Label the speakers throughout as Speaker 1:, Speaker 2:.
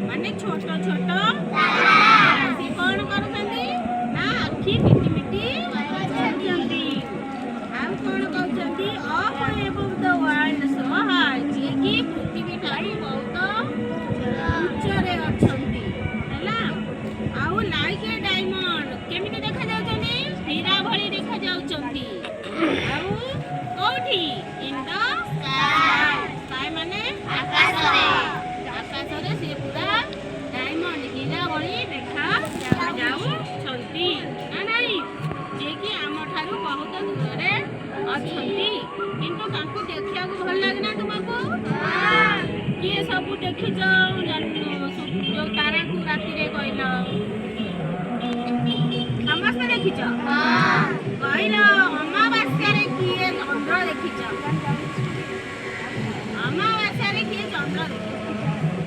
Speaker 1: माने छोट छोट राशि कौन करछंती ना आखि मिटी मिटी करछंती आउ कौन कहछंती up above the world so high जे की पृथ्वी ठारू बहुत उच्चरे अछंती हैला आउ लाइक ए डायमंड केमिति देखा जाउछंती हीरा भली देखा जाउछंती आउ कोठी इन द स्काई स्काई माने आकाश रे से पूरा डायमंड हीरा भली देखा जाउछंती ना नहीं जे कि आम ठारू बहुत दूर रे अछंती किंतु तांको देखिया को भल लागे ना तुमको किए सब देखि जाऊ जो तारा को राति रे कहलो समस्त देखि छ कहलो अमावास्या रे किए चंद्र देखि छ अमावास्या रे किए चंद्र देखि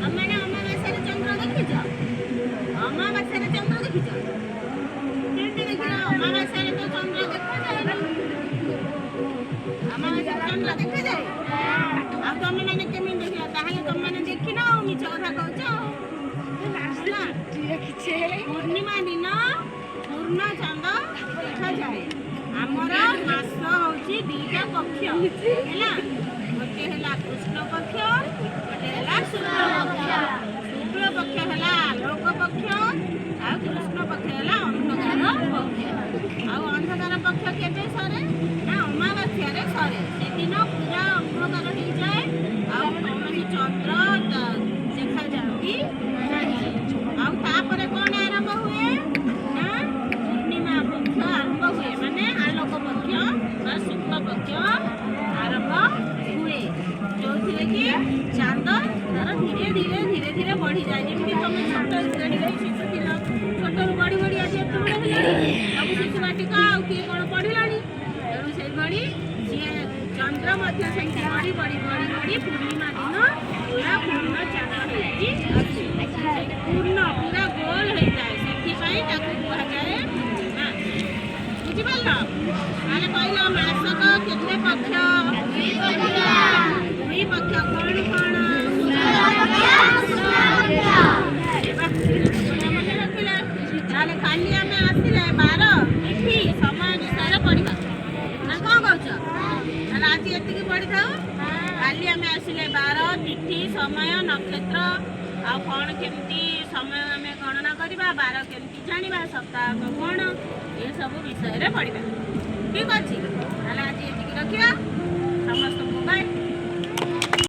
Speaker 1: हमने अमावास्या रे चंद्र देखि छ अमावास्या रे चंद्र देखि छ केमति देखिला अमावास्या रे तो चंद्र देखा जाय ना अमावास्या रे चंद्र देखा जाय आ तुम माने केमि देखिला ताहाले तुम माने देखिना मिछ कथा कहछ ना पूर्णिमा दिन पूर्ण चंद देखा जाए आमर मास होची दीटा पक्ष हैला गोटे हैला कृष्ण पक्ष गोटे हैला शुक्ल पक्ष हैला लोक पक्ष आ कृष्ण पक्ष हैला अंधकार पक्ष आ अंधकार पक्ष केबे सरे ना अमावास्या रे सरे से दिन पूरा अंधकार हो जाए आ कौनसी चंद्र देखा जाउकी आ तापरे कोन आरंभ हुए ना पूर्णिमा पक्ष आरंभ हुए माने आलोक पक्ष बा शुक्ल पक्ष आरंभ हुए जो थिले कि चांद तार धीरे धीरे धीरे धीरे बढ़ी जाए जेमति तुम छोट श्रेणी रे शिशु थिला छोट बड़ी बड़ी आज तुम हेलानी अब शिशु बाटिका आ कि कोन पढिलानी तेणु से बड़ी जे चंद्र मध्य संख्या बड़ी बड़ी बड़ी बड़ी पूर्णिमा दिन पूरा पूर्ण चांद होई पूर्ण पूरा गोल हो जाए से ताकू कहा जाए ना बुझी पारल माने कहलो मासक केते पक्ष दुई पक्ष कोन कोन ताले खाली आमे आसिले 12 तिथि समय अनुसार पढ़िबा ना कोन कहछ ताले आज एतिकी पढ़ी थाओ खाली आमे आसिले 12 तिथि समय नक्षत्र आ कौन केमती समय आम गणना करवा 12 केमती जाना सप्ताह कौन ये सब विषय पढ़ा ठीक अच्छे आज ये रखा।